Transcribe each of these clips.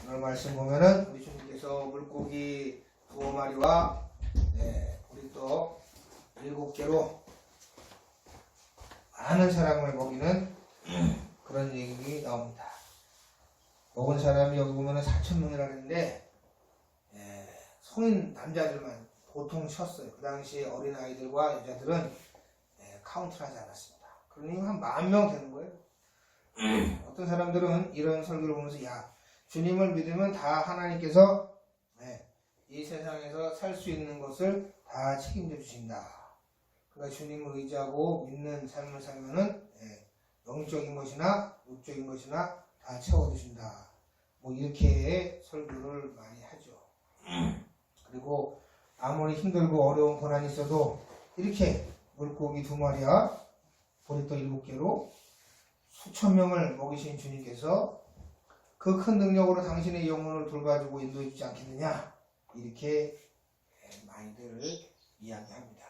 오늘 말씀 보면은 우리 주님께서 물고기 2마리와 우리 또 7개로 많은 사람을 먹이는 그런 얘기 나옵니다. 먹은 사람이 여기 보면은 4,000명이라 했는데 성인 남자들만 보통 쉬었어요. 그 당시에 어린 아이들과 여자들은 카운트를 하지 않았습니다. 그러니 한 10,000명 되는 거예요. 어떤 사람들은 이런 설교를 보면서 주님을 믿으면 다 하나님께서 이 세상에서 살 수 있는 것을 다 책임져 주신다. 그러니까 주님을 의지하고 믿는 삶을 살면은 영적인 것이나 육적인 것이나 다 채워주신다. 뭐 이렇게 설교를 많이 하죠. 그리고 아무리 힘들고 어려운 고난이 있어도 이렇게 물고기 2마리와 보리떡 7개로 수천 명을 먹이신 주님께서 그 큰 능력으로 당신의 영혼을 돌봐주고 인도해 주지 않겠느냐, 이렇게 많이들 이야기합니다.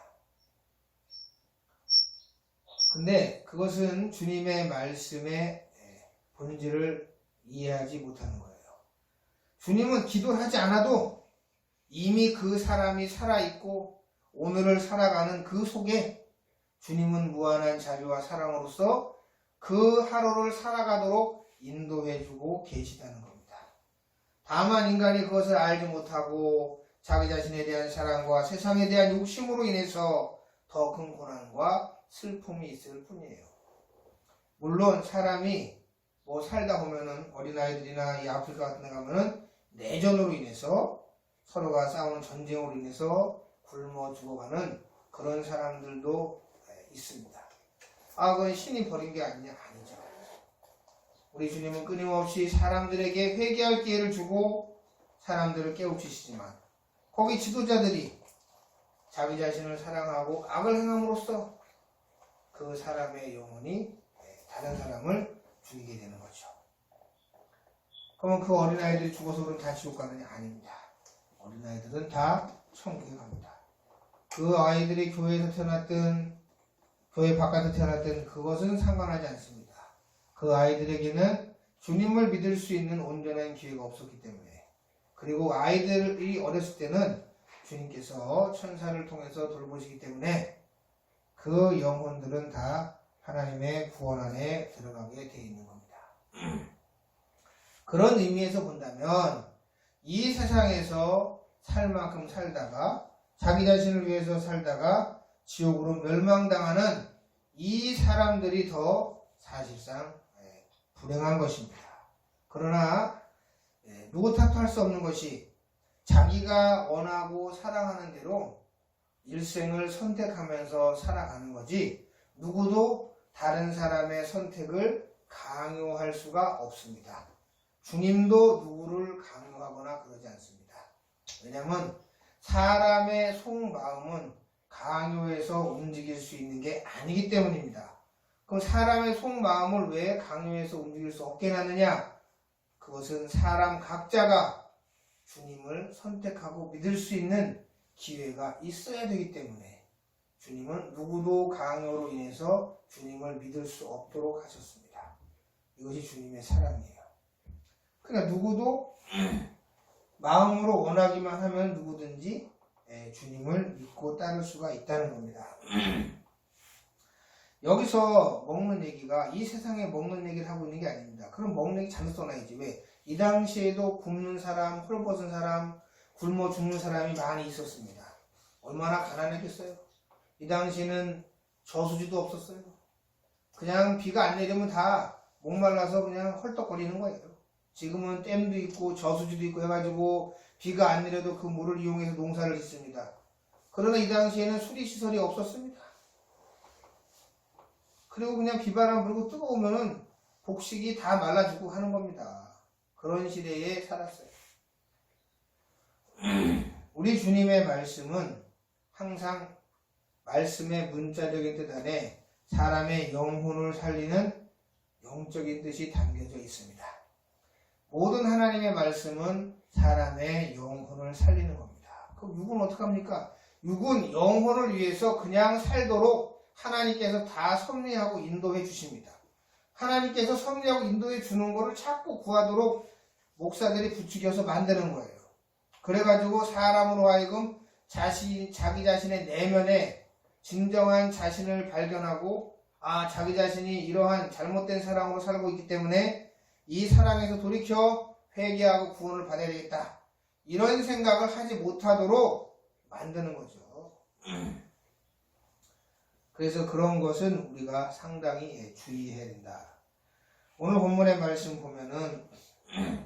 근데 그것은 주님의 말씀의 본질을 이해하지 못하는 거예요. 주님은 기도를 하지 않아도 이미 그 사람이 살아있고 오늘을 살아가는 그 속에 주님은 무한한 자비와 사랑으로서 그 하루를 살아가도록 인도해주고 계시다는 겁니다. 다만 인간이 그것을 알지 못하고 자기 자신에 대한 사랑과 세상에 대한 욕심으로 인해서 더 큰 고난과 슬픔이 있을 뿐이에요. 물론 사람이 살다 보면은 어린아이들이나 이 아프리카 같은 데 가면은 내전으로 인해서 서로가 싸우는 전쟁으로 인해서 굶어 죽어가는 그런 사람들도 있습니다. 그건 신이 버린 게 아니냐? 아니죠. 우리 주님은 끊임없이 사람들에게 회개할 기회를 주고 사람들을 깨우치시지만 거기 지도자들이 자기 자신을 사랑하고 악을 행함으로써 그 사람의 영혼이 다른 사람을 죽이게 되는 거죠. 그러면 그 어린아이들이 죽어서 그럼 다 지옥 가느냐? 아닙니다. 어린아이들은 다 천국에 갑니다. 그 아이들이 교회에서 태어났든 교회 바깥에 태어났든 그것은 상관하지 않습니다. 그 아이들에게는 주님을 믿을 수 있는 온전한 기회가 없었기 때문에, 그리고 아이들이 어렸을 때는 주님께서 천사를 통해서 돌보시기 때문에 그 영혼들은 다 하나님의 구원 안에 들어가게 되어 있는 겁니다. 그런 의미에서 본다면 이 세상에서 살 만큼 살다가 자기 자신을 위해서 살다가 지옥으로 멸망당하는 이 사람들이 더 사실상 불행한 것입니다. 그러나 누구 탓도 할 수 없는 것이 자기가 원하고 사랑하는 대로 일생을 선택하면서 살아가는 거지, 누구도 다른 사람의 선택을 강요할 수가 없습니다. 주님도 누구를 강요하거나 그러지 않습니다. 왜냐하면 사람의 속마음은 강요해서 움직일 수 있는 게 아니기 때문입니다. 그럼 사람의 속마음을 왜 강요해서 움직일 수 없게 하느냐? 그것은 사람 각자가 주님을 선택하고 믿을 수 있는 기회가 있어야 되기 때문에 주님은 누구도 강요로 인해서 주님을 믿을 수 없도록 하셨습니다. 이것이 주님의 사랑이에요. 그러니까 누구도 마음으로 원하기만 하면 누구든지 주님을 믿고 따를 수가 있다는 겁니다. 여기서 먹는 얘기가 이 세상에 먹는 얘기를 하고 있는 게 아닙니다. 그럼 먹는 얘기 잔뜩 써놔야지. 왜? 이 당시에도 굶는 사람, 헐벗은 사람, 굶어 죽는 사람이 많이 있었습니다. 얼마나 가난했겠어요? 이 당시에는 저수지도 없었어요. 그냥 비가 안 내리면 다 목말라서 그냥 헐떡거리는 거예요. 지금은 댐도 있고 저수지도 있고 해가지고 비가 안 내려도 그 물을 이용해서 농사를 짓습니다. 그러나 이 당시에는 수리시설이 없었습니다. 그리고 그냥 비바람 불고 뜨거우면은 곡식이 다 말라지고 하는 겁니다. 그런 시대에 살았어요. 우리 주님의 말씀은 항상 말씀의 문자적인 뜻 안에 사람의 영혼을 살리는 영적인 뜻이 담겨져 있습니다. 모든 하나님의 말씀은 사람의 영혼을 살리는 겁니다. 그럼 육은 어떡합니까? 육은 영혼을 위해서 그냥 살도록 하나님께서 다 섭리하고 인도해 주십니다. 하나님께서 섭리하고 인도해 주는 것을 찾고 구하도록 목사들이 부추겨서 만드는 거예요. 그래가지고 사람으로 하여금 자기 자신의 내면에 진정한 자신을 발견하고 자기 자신이 이러한 잘못된 사랑으로 살고 있기 때문에 이 사랑에서 돌이켜 회개하고 구원을 받아야 되겠다. 이런 생각을 하지 못하도록 만드는 거죠. 그래서 그런 것은 우리가 상당히 주의해야 된다. 오늘 본문의 말씀 보면은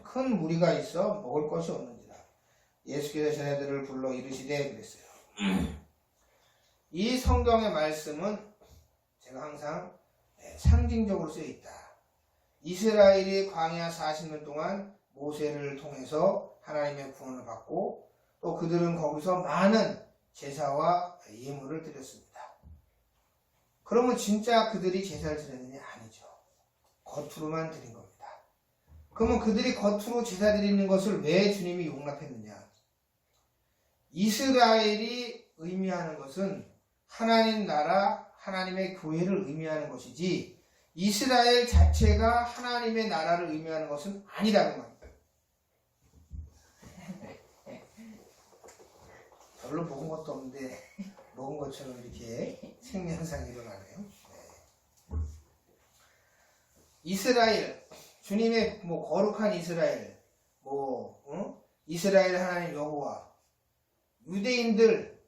큰 무리가 있어 먹을 것이 없는지라 예수께서 자네들을 불러 이르시되 그랬어요. 이 성경의 말씀은 제가 항상 상징적으로 쓰여 있다. 이스라엘이 광야 40년 동안 모세를 통해서 하나님의 구원을 받고 또 그들은 거기서 많은 제사와 예물을 드렸습니다. 그러면 진짜 그들이 제사를 드렸느냐? 아니죠. 겉으로만 드린 겁니다. 그러면 그들이 겉으로 제사 드리는 것을 왜 주님이 용납했느냐? 이스라엘이 의미하는 것은 하나님 나라, 하나님의 교회를 의미하는 것이지 이스라엘 자체가 하나님의 나라를 의미하는 것은 아니라는 말입니다. 별로 먹은 것도 없는데 먹은 것처럼 이렇게 생리현상이 일어나네요. 네. 이스라엘, 주님의 거룩한 이스라엘, 이스라엘 하나님 여호와, 유대인들,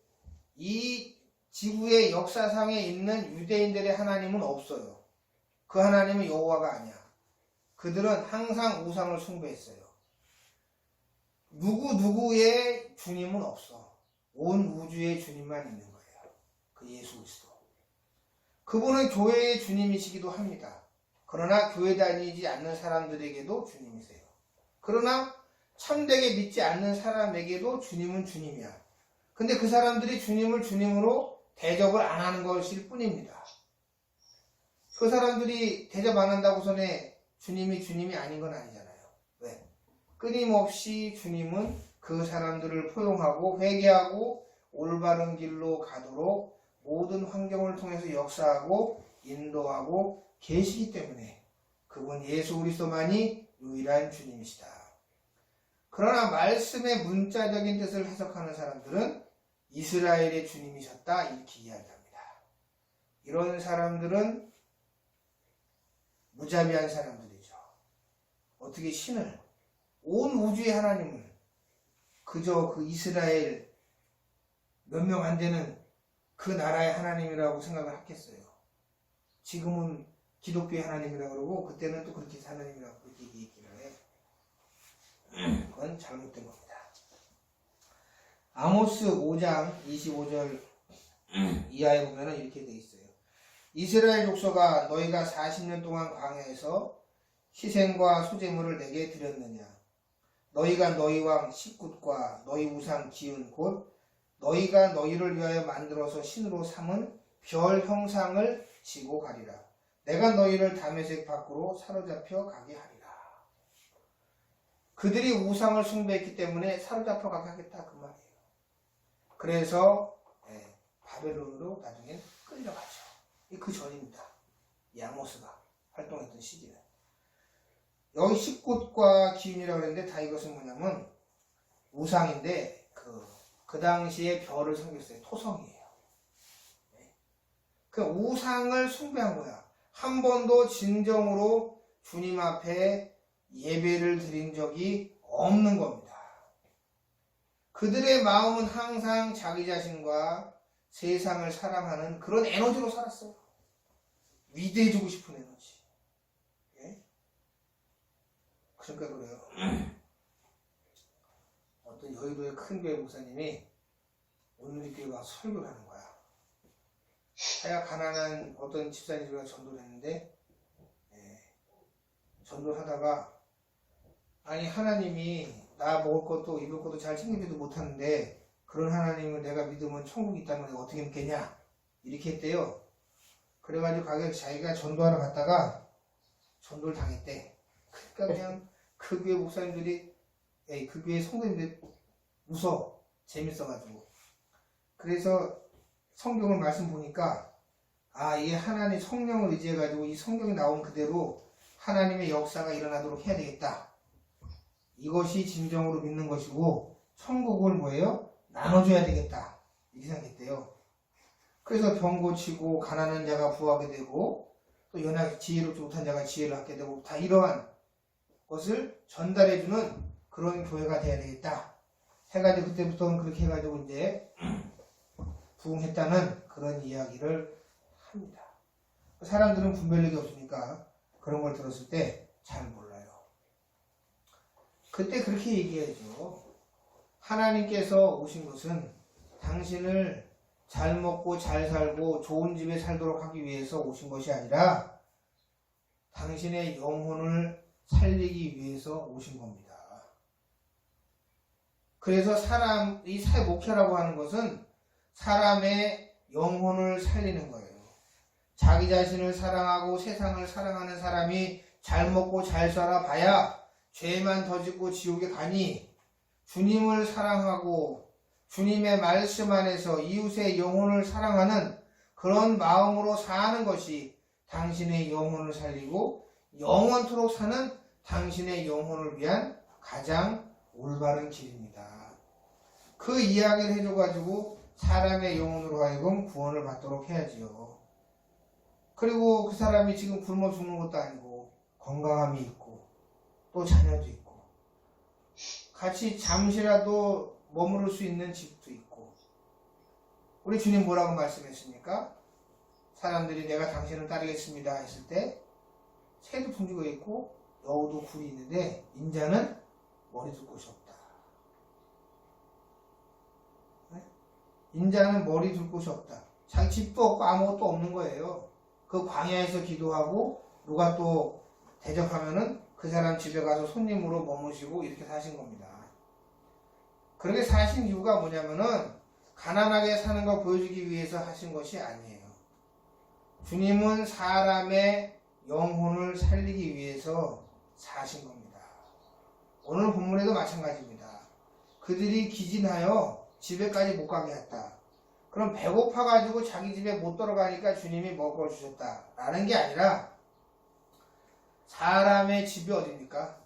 이 지구의 역사상에 있는 유대인들의 하나님은 없어요. 그 하나님은 여호와가 아니야. 그들은 항상 우상을 숭배했어요. 누구의 주님은 없어. 온 우주의 주님만 있는 거예요. 그 예수 그리스도. 그분은 교회의 주님이시기도 합니다. 그러나 교회 다니지 않는 사람들에게도 주님이세요. 그러나 참되게 믿지 않는 사람에게도 주님은 주님이야. 근데 그 사람들이 주님을 주님으로 대접을 안 하는 것일 뿐입니다. 그 사람들이 대접 안 한다고 손에 주님이 아닌 건 아니잖아요. 왜? 끊임없이 주님은 그 사람들을 포용하고 회개하고 올바른 길로 가도록 모든 환경을 통해서 역사하고 인도하고 계시기 때문에 그분 예수 그리스도만이 유일한 주님이시다. 그러나 말씀의 문자적인 뜻을 해석하는 사람들은 이스라엘의 주님이셨다 이렇게 이야기합니다. 이런 사람들은 무자비한 사람들이죠. 어떻게 신을, 온 우주의 하나님을 그저 그 이스라엘 몇 명 안 되는 그 나라의 하나님이라고 생각을 하겠어요. 지금은 기독교의 하나님이라고 그러고 그때는 또 그렇게 하나님이라고 그렇게 얘기했기를 해. 그건 잘못된 겁니다. 아모스 5장 25절 이하에 보면 이렇게 되어 있어요. 이스라엘 족속아 너희가 40년 동안 광야에서 희생과 소제물을 내게 드렸느냐? 너희가 너희 왕 십굿과 너희 우상 기운 곧 너희가 너희를 위하여 만들어서 신으로 삼은 별 형상을 지고 가리라. 내가 너희를 다메섹 밖으로 사로잡혀 가게 하리라. 그들이 우상을 숭배했기 때문에 사로잡혀 가게 하겠다 그 말이에요. 그래서 바벨론으로 나중에 끌려가죠. 그 전입니다. 이 아모스가 활동했던 시기는. 여기 십굿과 기운이라고 그랬는데 다 이것은 뭐냐면 우상인데 그 당시에 별을 섬겼어요. 토성이에요. 그 우상을 숭배한 거야. 한 번도 진정으로 주님 앞에 예배를 드린 적이 없는 겁니다. 그들의 마음은 항상 자기 자신과 세상을 사랑하는 그런 에너지로 살았어요. 위대해지고 싶은 에너지. 그러니까 그래요. 어떤 여의도의 큰 교회 목사님이 오늘 교회 와서 설교를 하는 거야. 하야 가난한 어떤 집사님과 전도를 했는데 전도를 하다가 아니 하나님이 나 먹을 것도 입을 것도 잘 챙기지도 못하는데 그런 하나님을 내가 믿으면 천국이 있다는 걸 내가 어떻게 믿겠냐 이렇게 했대요. 그래가지고 자기가 전도하러 갔다가 전도를 당했대. 그러니까 그냥 그 교회 목사님들이 그 교회 성도님들이 웃어. 재밌어가지고. 그래서 성경을 말씀 보니까 이게 하나님 성령을 의지해가지고 이 성경이 나온 그대로 하나님의 역사가 일어나도록 해야 되겠다. 이것이 진정으로 믿는 것이고 천국을 뭐예요? 나눠줘야 되겠다 이렇게 생각했대요. 그래서 병 고치고 가난한 자가 부하게 되고 또 연약 지혜롭지 못한 자가 지혜를 갖게 되고 다 이러한 것을 전달해주는 그런 교회가 돼야 되겠다 해가지고 그때부터는 그렇게 해가지고 이제 부흥했다는 그런 이야기를 합니다. 사람들은 분별력이 없으니까 그런 걸 들었을 때 잘 몰라요. 그때 그렇게 얘기해야죠. 하나님께서 오신 것은 당신을 잘 먹고 잘 살고 좋은 집에 살도록 하기 위해서 오신 것이 아니라 당신의 영혼을 살리기 위해서 오신 겁니다. 그래서 이 목회라고 하는 것은 사람의 영혼을 살리는 거예요. 자기 자신을 사랑하고 세상을 사랑하는 사람이 잘 먹고 잘 살아봐야 죄만 더 짓고 지옥에 가니 주님을 사랑하고 주님의 말씀 안에서 이웃의 영혼을 사랑하는 그런 마음으로 사는 것이 당신의 영혼을 살리고 영원토록 사는 당신의 영혼을 위한 가장 올바른 길입니다. 그 이야기를 해줘가지고 사람의 영혼으로 하여금 구원을 받도록 해야지요. 그리고 그 사람이 지금 굶어 죽는 것도 아니고 건강함이 있고 또 자녀도 있고 같이 잠시라도 머무를 수 있는 집도 있고 우리 주님 뭐라고 말씀했습니까? 사람들이 내가 당신을 따르겠습니다 했을 때 새도 풍지가 있고 여우도 굴이 있는데 인자는 머리 둘 곳이 없다. 인자는 머리 둘 곳이 없다. 자기 집도 없고 아무것도 없는 거예요. 그 광야에서 기도하고 누가 또 대접하면은 그 사람 집에 가서 손님으로 머무시고 이렇게 사신 겁니다. 그렇게 사신 이유가 뭐냐면은 가난하게 사는 거 보여주기 위해서 하신 것이 아니에요. 주님은 사람의 영혼을 살리기 위해서 사신 겁니다. 오늘 본문에도 마찬가지입니다. 그들이 기진하여 집에까지 못 가게 했다. 그럼 배고파가지고 자기 집에 못 들어가니까 주님이 먹어주셨다 라는 게 아니라 사람의 집이 어딥니까?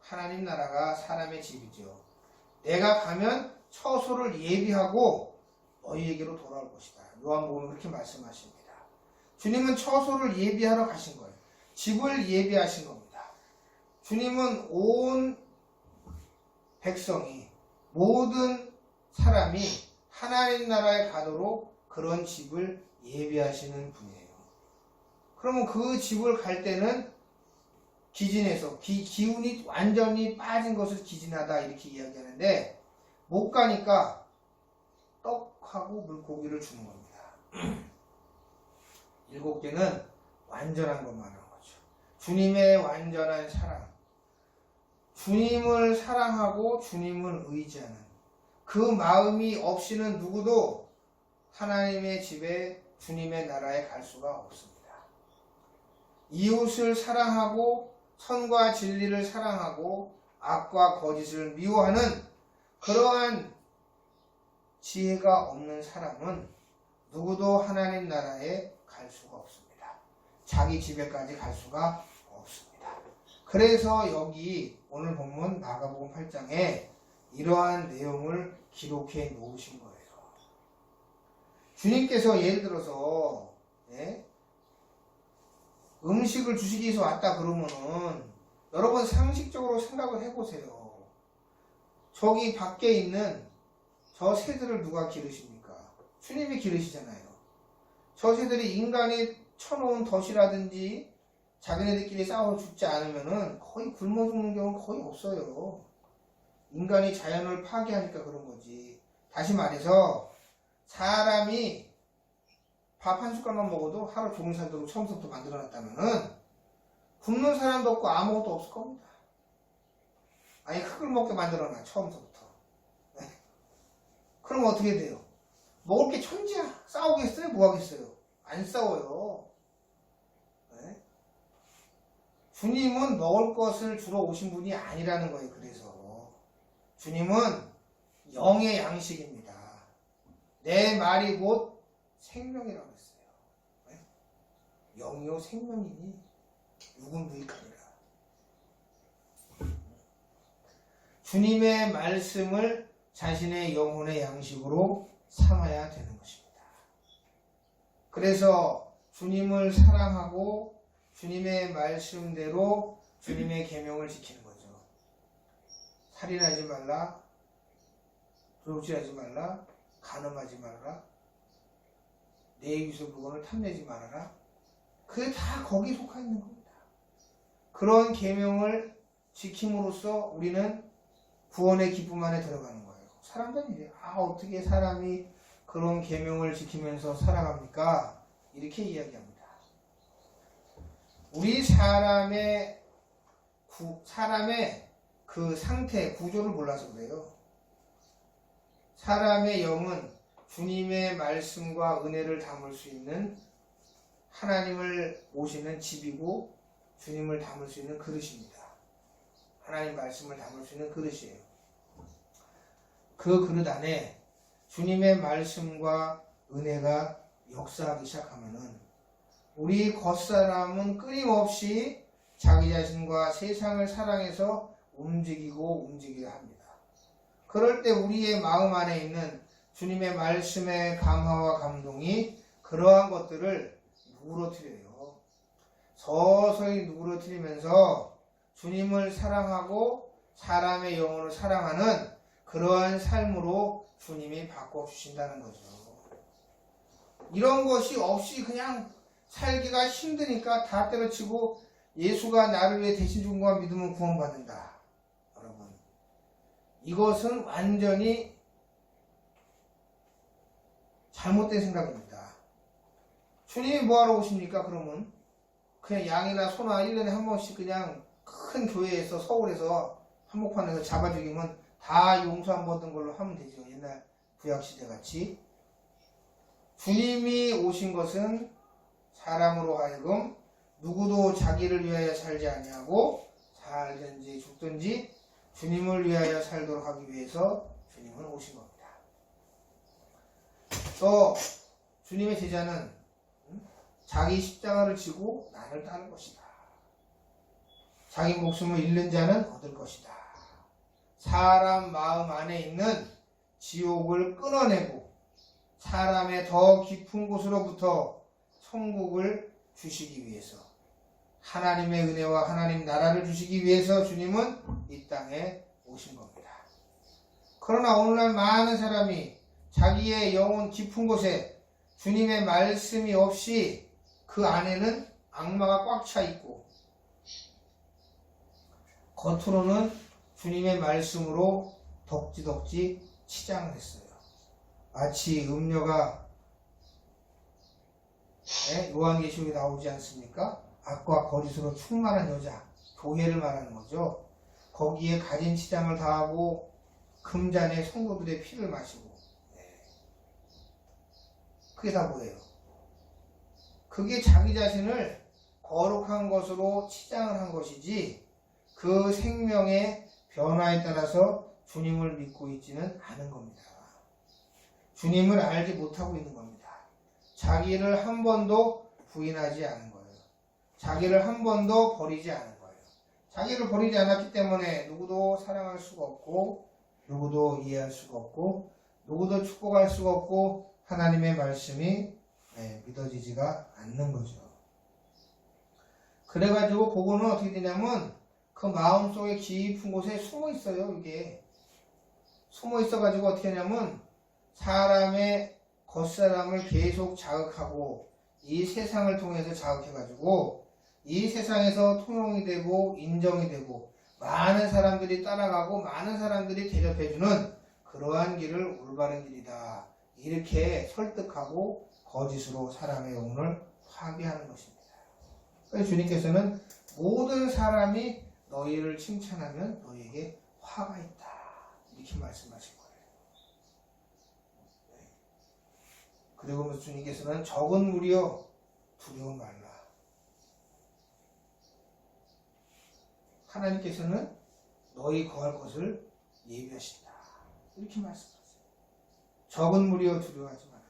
하나님 나라가 사람의 집이죠. 내가 가면 처소를 예비하고 너희에게로 돌아올 것이다. 요한복음은 그렇게 말씀하십니다. 주님은 처소를 예비하러 가신 거예요. 집을 예비하신 겁니다. 주님은 온 백성이 모든 사람이 하나님 나라에 가도록 그런 집을 예비하시는 분이에요. 그러면 그 집을 갈 때는 기진해서 기운이 완전히 빠진 것을 기진하다 이렇게 이야기하는데 못 가니까 떡하고 물고기를 주는 겁니다. 7개는 완전한 것만 하는 거죠. 주님의 완전한 사랑, 주님을 사랑하고 주님을 의지하는 그 마음이 없이는 누구도 하나님의 집에 주님의 나라에 갈 수가 없습니다. 이웃을 사랑하고 선과 진리를 사랑하고 악과 거짓을 미워하는 그러한 지혜가 없는 사람은 누구도 하나님 나라에 갈 수가 없습니다. 자기 집에까지 갈 수가 없습니다. 그래서 여기 오늘 본문 마가복음 8장에 이러한 내용을 기록해 놓으신 거예요. 주님께서 예를 들어서 음식을 주시기 위해서 왔다 그러면은 여러분 상식적으로 생각을 해보세요. 저기 밖에 있는 저 새들을 누가 기르십니까? 주님이 기르시잖아요. 저 새들이 인간이 쳐놓은 덫이라든지 자기네들끼리 싸워서 죽지 않으면은 거의 굶어 죽는 경우는 거의 없어요. 인간이 자연을 파괴하니까 그런 거지. 다시 말해서 사람이 밥 한 숟갈만 먹어도 하루 종일 살도록 처음부터 만들어놨다면은 굶는 사람도 없고 아무것도 없을 겁니다. 아니 흙을 먹게 만들어놔 처음부터. 그럼 어떻게 돼요? 먹을 게 천지야. 싸우겠어요? 뭐 하겠어요? 안 싸워요. 주님은 먹을 것을 주러 오신 분이 아니라는 거예요. 그래서 주님은 영의 양식입니다. 내 말이 곧 생명이라고 했어요. 영이요 생명이니 육은 무익하니라. 주님의 말씀을 자신의 영혼의 양식으로 삼아야 되는 것입니다. 그래서 주님을 사랑하고 주님의 말씀대로 주님의 계명을 지키는 거죠. 살인하지 말라, 도둑질하지 말라, 간음하지 말라, 내 입에서 물건을 탐내지 말아라. 그게 다 거기에 속하 있는 겁니다. 그런 계명을 지킴으로써 우리는 구원의 기쁨 안에 들어가는 거예요. 사람들은 이제 어떻게 사람이 그런 계명을 지키면서 살아갑니까? 이렇게 이야기합니다. 우리 사람의 그 상태, 구조를 몰라서 그래요. 사람의 영은 주님의 말씀과 은혜를 담을 수 있는 하나님을 모시는 집이고 주님을 담을 수 있는 그릇입니다. 하나님 말씀을 담을 수 있는 그릇이에요. 그 그릇 안에 주님의 말씀과 은혜가 역사하기 시작하면은 우리 겉사람은 끊임없이 자기 자신과 세상을 사랑해서 움직이려 합니다. 그럴 때 우리의 마음 안에 있는 주님의 말씀의 감화와 감동이 그러한 것들을 누그러뜨려요. 서서히 누그러뜨리면서 주님을 사랑하고 사람의 영혼을 사랑하는 그러한 삶으로 주님이 바꿔주신다는 거죠. 이런 것이 없이 그냥 살기가 힘드니까 다 때려치고 예수가 나를 위해 대신 죽은 것만 믿으면 구원받는다. 여러분, 이것은 완전히 잘못된 생각입니다. 주님이 뭐하러 오십니까? 그러면 그냥 양이나 소나 1년에 한 번씩 그냥 큰 교회에서 서울에서 한복판에서 잡아 죽이면 다 용서 안 받은 걸로 하면 되죠. 옛날 구약시대 같이. 주님이 오신 것은 사람으로 하여금 누구도 자기를 위하여 살지 아니하고 살든지 죽든지 주님을 위하여 살도록 하기 위해서 주님은 오신 겁니다. 또 주님의 제자는 자기 십자가를 지고 나를 따를 것이다. 자기 목숨을 잃는 자는 얻을 것이다. 사람 마음 안에 있는 지옥을 끊어내고 사람의 더 깊은 곳으로부터 천국을 주시기 위해서, 하나님의 은혜와 하나님 나라를 주시기 위해서 주님은 이 땅에 오신 겁니다. 그러나 오늘날 많은 사람이 자기의 영혼 깊은 곳에 주님의 말씀이 없이 그 안에는 악마가 꽉 차 있고 겉으로는 주님의 말씀으로 덕지덕지 치장을 했어요. 마치 음녀가 요한계시록에 나오지 않습니까? 악과 거짓으로 충만한 여자, 교회를 말하는 거죠. 거기에 가진 치장을 다하고 금잔에 성도들의 피를 마시고, 그게 다 뭐예요? 그게 자기 자신을 거룩한 것으로 치장을 한 것이지 그 생명의 변화에 따라서 주님을 믿고 있지는 않은 겁니다. 주님을 알지 못하고 있는 겁니다. 자기를 한 번도 부인하지 않은 거예요. 자기를 한 번도 버리지 않은 거예요. 자기를 버리지 않았기 때문에 누구도 사랑할 수가 없고 누구도 이해할 수가 없고 누구도 축복할 수가 없고 하나님의 말씀이 믿어지지가 않는 거죠. 그래가지고 그거는 어떻게 되냐면 그 마음속에 깊은 곳에 숨어 있어요. 이게 숨어 있어가지고 어떻게 하냐면 사람의 겉사람을 계속 자극하고 이 세상을 통해서 자극해가지고 이 세상에서 통용이 되고 인정이 되고 많은 사람들이 따라가고 많은 사람들이 대접해주는 그러한 길을 올바른 길이다. 이렇게 설득하고 거짓으로 사람의 영혼을 파괴하는 것입니다. 그래서 주님께서는 모든 사람이 너희를 칭찬하면 너희에게 화가 있다. 이렇게 말씀하신 거예요. 그리고 주님께서는 적은 무리여 두려워 말라. 하나님께서는 너희 거할 것을 예비하신다. 이렇게 말씀하세요. 적은 무리여 두려워하지 마라.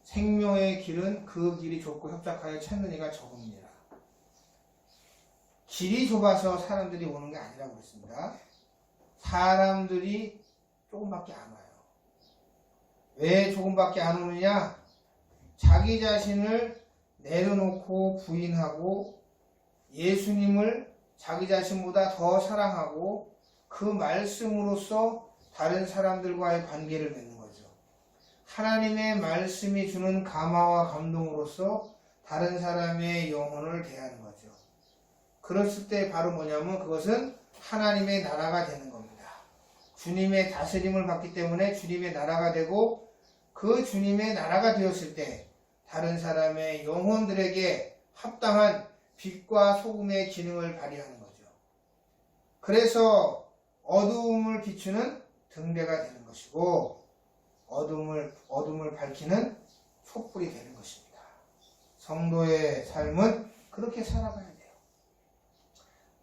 생명의 길은 그 길이 좁고 협착하여 찾는 이가 적음이라. 길이 좁아서 사람들이 오는 게 아니라고 그랬습니다. 사람들이 조금밖에 안 와요. 왜 조금밖에 안 오느냐? 자기 자신을 내려놓고 부인하고 예수님을 자기 자신보다 더 사랑하고 그 말씀으로써 다른 사람들과의 관계를 맺는 거죠. 하나님의 말씀이 주는 감화와 감동으로써 다른 사람의 영혼을 대하는 거죠. 그랬을 때 바로 뭐냐면 그것은 하나님의 나라가 되는 겁니다. 주님의 다스림을 받기 때문에 주님의 나라가 되고 그 주님의 나라가 되었을 때 다른 사람의 영혼들에게 합당한 빛과 소금의 기능을 발휘하는 거죠. 그래서 어두움을 비추는 등대가 되는 것이고 어둠을 밝히는 촛불이 되는 것입니다. 성도의 삶은 그렇게 살아가야 돼요.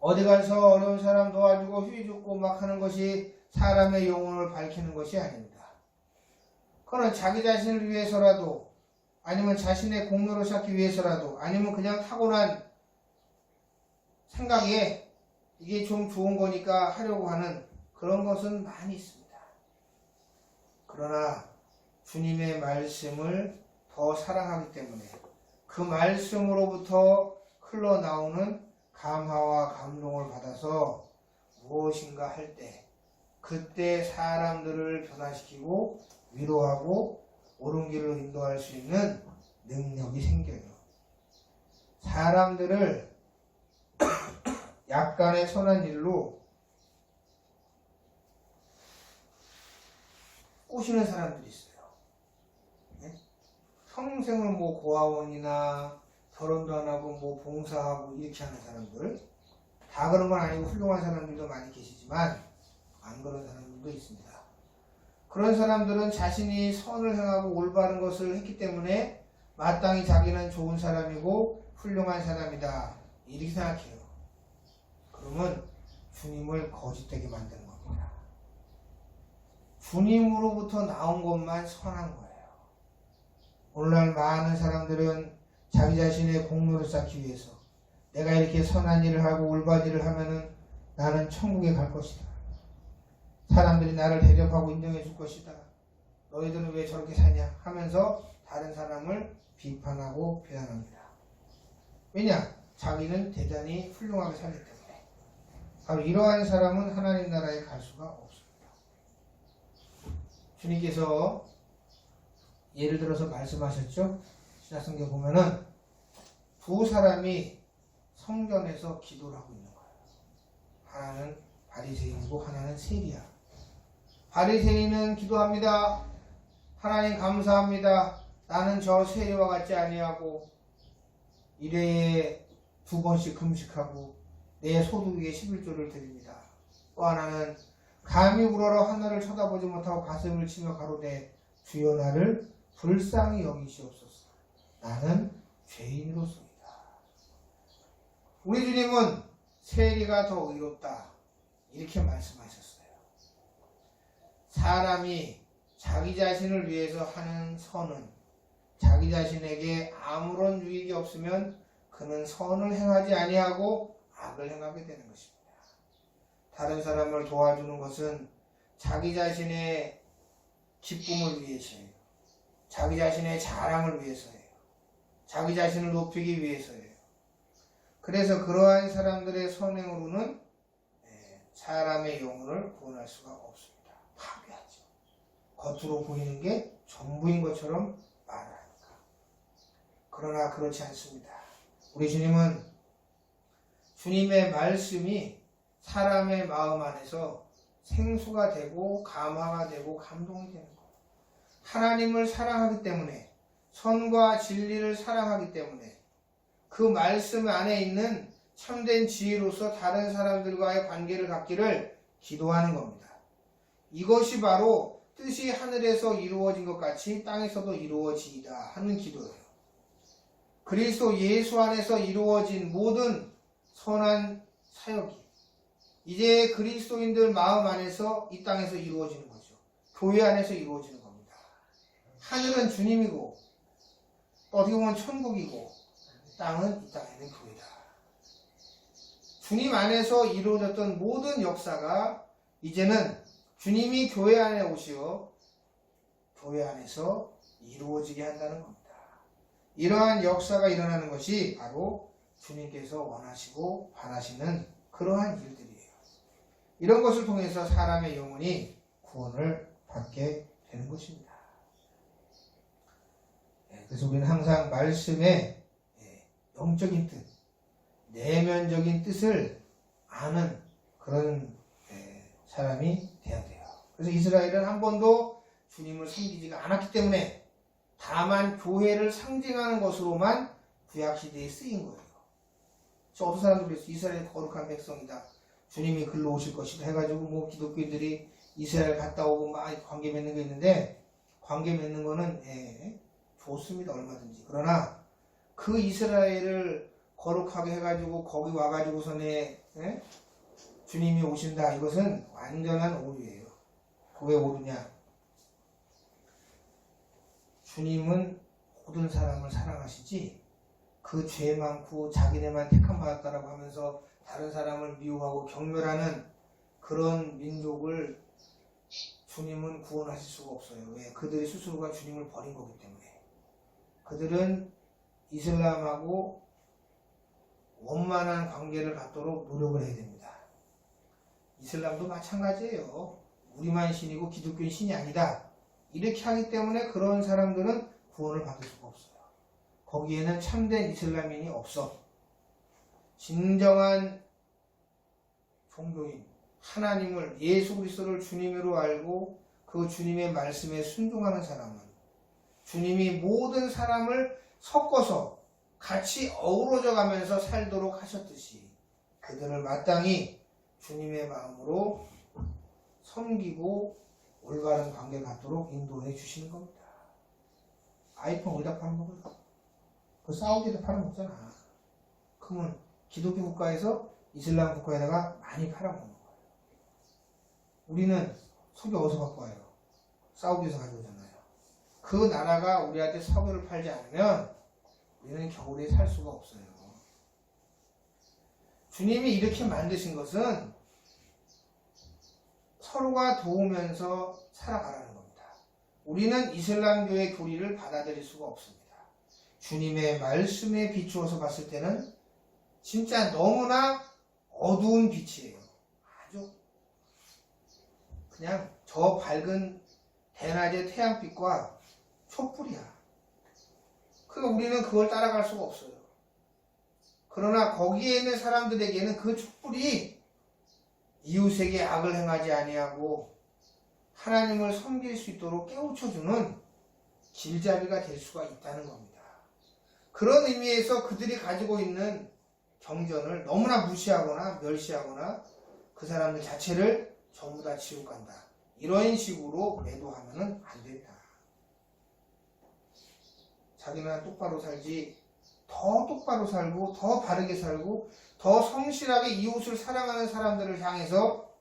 어디 가서 어려운 사람 도와주고 휴지 줍고 막 하는 것이 사람의 영혼을 밝히는 것이 아닙니다. 그건 자기 자신을 위해서라도 아니면 자신의 공로를 쌓기 위해서라도 아니면 그냥 타고난 생각에 이게 좀 좋은 거니까 하려고 하는 그런 것은 많이 있습니다. 그러나 주님의 말씀을 더 사랑하기 때문에 그 말씀으로부터 흘러나오는 감화와 감동을 받아서 무엇인가 할 때 그때 사람들을 변화시키고 위로하고 옳은 길로 인도할 수 있는 능력이 생겨요. 사람들을 약간의 선한 일로 꼬시는 사람들이 있어요. 네? 평생을 뭐 고아원이나 결혼도 안 하고 뭐 봉사하고 이렇게 하는 사람들, 다 그런 건 아니고 훌륭한 사람들도 많이 계시지만 안 그런 사람들도 있습니다. 그런 사람들은 자신이 선을 행하고 올바른 것을 했기 때문에 마땅히 자기는 좋은 사람이고 훌륭한 사람이다 이렇게 생각해요. 그러면 주님을 거짓되게 만드는 겁니다. 주님으로부터 나온 것만 선한 거예요. 오늘날 많은 사람들은 자기 자신의 공로를 쌓기 위해서 내가 이렇게 선한 일을 하고 올바른 일을 하면은 나는 천국에 갈 것이다. 사람들이 나를 대접하고 인정해 줄 것이다. 너희들은 왜 저렇게 사냐 하면서 다른 사람을 비판하고 비난합니다. 왜냐? 자기는 대단히 훌륭하게 살기 때문에. 바로 이러한 사람은 하나님 나라에 갈 수가 없습니다. 주님께서 예를 들어서 말씀하셨죠? 신약성경 보면은 두 사람이 성전에서 기도를 하고 있는 거예요. 하나는 바리새인이고 하나는 세리야. 바리새인은 기도합니다. 하나님 감사합니다. 나는 저 세리와 같지 아니하고 일회에 2번씩 금식하고 내 소득 위에 11조를 드립니다. 또 하나는 감히 우러러 하늘을 쳐다보지 못하고 가슴을 치며 가로되 주여 나를 불쌍히 여기시옵소서. 나는 죄인으로소이다. 우리 주님은 세리가 더 의롭다 이렇게 말씀하셨어요. 사람이 자기 자신을 위해서 하는 선은 자기 자신에게 아무런 유익이 없으면 그는 선을 행하지 아니하고 악을 행하게 되는 것입니다. 다른 사람을 도와주는 것은 자기 자신의 기쁨을 위해서예요. 자기 자신의 자랑을 위해서예요. 자기 자신을 높이기 위해서예요. 그래서 그러한 사람들의 선행으로는 사람의 영혼을 구원할 수가 없습니다. 파괴하죠. 겉으로 보이는 게 전부인 것처럼 말하니까. 그러나 그렇지 않습니다. 우리 주님은 주님의 말씀이 사람의 마음 안에서 생수가 되고 감화가 되고 감동이 되는 거예요. 하나님을 사랑하기 때문에 선과 진리를 사랑하기 때문에 그 말씀 안에 있는 참된 지혜로서 다른 사람들과의 관계를 갖기를 기도하는 겁니다. 이것이 바로 뜻이 하늘에서 이루어진 것 같이 땅에서도 이루어지이다 하는 기도예요. 그리스도 예수 안에서 이루어진 모든 선한 사역이 이제 그리스도인들 마음 안에서 이 땅에서 이루어지는 거죠. 교회 안에서 이루어지는 겁니다. 하늘은 주님이고 어떻게 보면 천국이고 땅은 이 땅에는 교회다. 주님 안에서 이루어졌던 모든 역사가 이제는 주님이 교회 안에 오시어 교회 안에서 이루어지게 한다는 겁니다. 이러한 역사가 일어나는 것이 바로 주님께서 원하시고 바라시는 그러한 일들이에요. 이런 것을 통해서 사람의 영혼이 구원을 받게 되는 것입니다. 그래서 우리는 항상 말씀의 영적인 뜻, 내면적인 뜻을 아는 그런 사람이 돼야 돼요. 그래서 이스라엘은 한 번도 주님을 섬기지가 않았기 때문에 다만 교회를 상징하는 것으로만 구약시대에 쓰인 거예요. 저 어떤 사람들이 그랬어요. 이스라엘 거룩한 백성이다. 주님이 글로 오실 것이다 해가지고 뭐 기독교인들이 이스라엘 갔다 오고 막 관계 맺는 게 있는데, 관계 맺는 거는 좋습니다. 얼마든지. 그러나 그 이스라엘을 거룩하게 해가지고 거기 와가지고선에 주님이 오신다, 이것은 완전한 오류예요. 왜 오류냐? 주님은 모든 사람을 사랑하시지, 그 죄 많고 자기네만 택함 받았다라고 하면서 다른 사람을 미워하고 경멸하는 그런 민족을 주님은 구원하실 수가 없어요. 왜? 그들이 스스로가 주님을 버린 거기 때문에. 그들은 이슬람하고 원만한 관계를 갖도록 노력을 해야 됩니다. 이슬람도 마찬가지예요. 우리만 신이고 기독교는 신이 아니다, 이렇게 하기 때문에 그런 사람들은 구원을 받을 수가 없어요. 거기에는 참된 이슬람인이 없어. 진정한 종교인, 하나님을, 예수 그리스도를 주님으로 알고 그 주님의 말씀에 순종하는 사람은 주님이 모든 사람을 섞어서 같이 어우러져 가면서 살도록 하셨듯이 그들을 마땅히 주님의 마음으로 섬기고 올바른 관계를 갖도록 인도해 주시는 겁니다. 아이폰 어디다 팔아먹어요? 그 사우디에다 팔아먹잖아. 그러면 기독교 국가에서 이슬람 국가에다가 많이 팔아먹는 거예요. 우리는 석유 어디서 갖고 와요? 사우디에서 가져오잖아요. 그 나라가 우리한테 석유를 팔지 않으면 우리는 겨울에 살 수가 없어요. 주님이 이렇게 만드신 것은 서로가 도우면서 살아가라는 겁니다. 우리는 이슬람교의 교리를 받아들일 수가 없습니다. 주님의 말씀에 비추어서 봤을 때는 진짜 너무나 어두운 빛이에요. 아주 그냥 저 밝은 대낮의 태양빛과 촛불이야. 그러니까 우리는 그걸 따라갈 수가 없어요. 그러나 거기에 있는 사람들에게는 그 촛불이 이웃에게 악을 행하지 아니하고 하나님을 섬길 수 있도록 깨우쳐주는 길잡이가 될 수가 있다는 겁니다. 그런 의미에서 그들이 가지고 있는 경전을 너무나 무시하거나 멸시하거나 그 사람들 자체를 전부 다 지옥 간다, 이런 식으로 매도하면 안 된다. 자기는 똑바로 살지, 더 똑바로 살고 더 바르게 살고 더 성실하게 이웃을 사랑하는 사람들을 향해서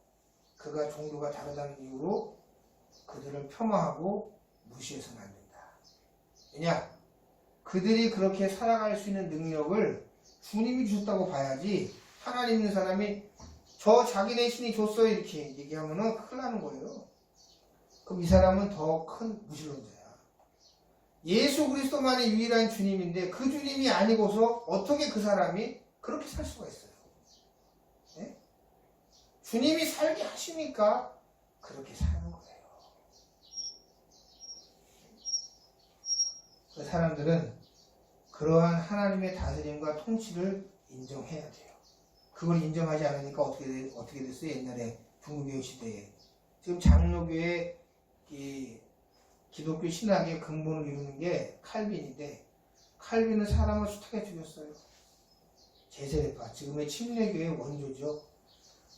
그가 종교가 다르다는 이유로 그들을 폄하하고 무시해서는 안 된다. 왜냐? 그들이 그렇게 살아갈 수 있는 능력을 주님이 주셨다고 봐야지, 하나님 있는 사람이 저 자기네 신이 줬어요 이렇게 얘기하면 큰일 나는 거예요. 그럼 이 사람은 더 큰 무신론자야. 예수 그리스도만이 유일한 주님인데 그 주님이 아니고서 어떻게 그 사람이 그렇게 살 수가 있어요? 네? 주님이 살게 하시니까 그렇게 사는 거예요. 그 사람들은 그러한 하나님의 다스림과 통치를 인정해야 돼요. 그걸 인정하지 않으니까 어떻게 됐어요? 옛날에 중국교회 시대에. 지금 장로교의 기독교 신학의 근본을 이루는 게 칼빈인데, 칼빈은 사람을 숱하게 죽였어요. 제세례파, 지금의 침례교의 원조죠.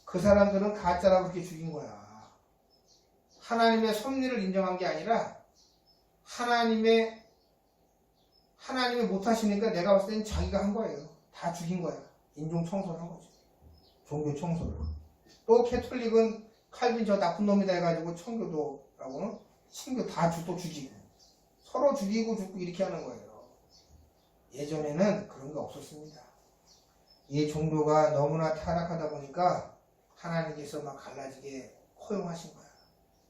그 사람들은 가짜라고 그렇게 죽인 거야. 하나님의 섭리를 인정한 게 아니라 하나님이 못하시니까 내가 봤을 때는 자기가 한 거예요. 다 죽인 거야. 인종 청소를 한 거죠. 종교 청소를. 또 캐톨릭은 칼빈 저 나쁜 놈이다 해가지고 청교도라고는 친구 다 또 죽이고 서로 죽이고 죽고 이렇게 하는 거예요. 예전에는 그런 게 없었습니다. 이 종교가 너무나 타락하다 보니까 하나님께서 막 갈라지게 허용하신 거야.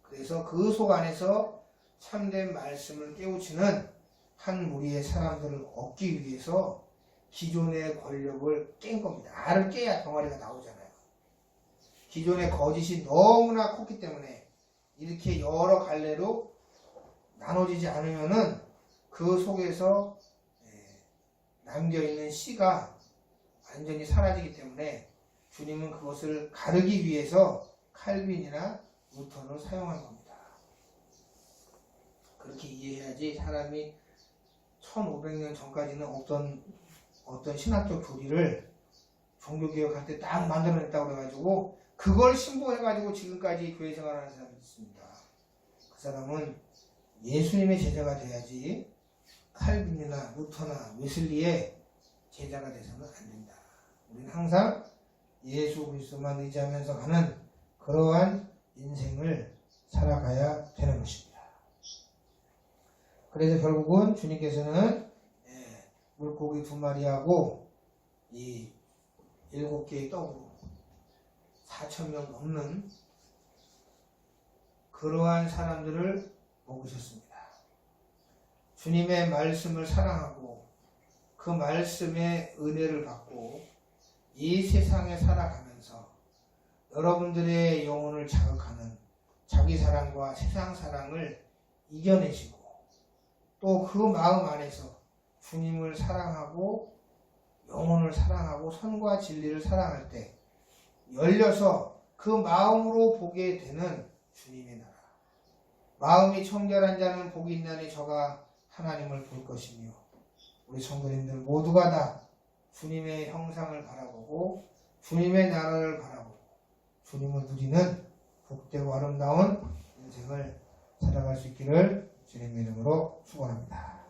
그래서 그 속 안에서 참된 말씀을 깨우치는 한 무리의 사람들을 얻기 위해서 기존의 권력을 깬 겁니다. 알을 깨야 병아리가 나오잖아요. 기존의 거짓이 너무나 컸기 때문에 이렇게 여러 갈래로 나눠지지 않으면은 그 속에서 남겨있는 씨가 완전히 사라지기 때문에 주님은 그것을 가르기 위해서 칼빈이나 루터를 사용한 겁니다. 그렇게 이해해야지 사람이 1500년 전까지는 없던 어떤 신학적 교리를 종교개혁할 때 딱 만들어냈다고 그래가지고 그걸 신봉해가지고 지금까지 교회 생활하는 사람이 있습니다. 그 사람은 예수님의 제자가 돼야지 칼빈이나 루터나 웨슬리의 제자가 돼서는 안 된다. 우리는 항상 예수 그리스도만 의지하면서 가는 그러한 인생을 살아가야 되는 것입니다. 그래서 결국은 주님께서는 물고기 2마리하고 이 7개의 떡으로 4,000명 넘는 그러한 사람들을 먹으셨습니다. 주님의 말씀을 사랑하고 그 말씀의 은혜를 받고 이 세상에 살아가면서 여러분들의 영혼을 자극하는 자기 사랑과 세상 사랑을 이겨내시고 또 그 마음 안에서 주님을 사랑하고 영혼을 사랑하고 선과 진리를 사랑할 때 열려서 그 마음으로 보게 되는 주님의 나라. 마음이 청결한 자는 복이 있나니 저가 하나님을 볼 것이며 우리 성도님들 모두가 다 주님의 형상을 바라보고 주님의 나라를 바라보고 주님을 누리는 복되고 아름다운 인생을 살아갈 수 있기를 주님의 이름으로 축원합니다.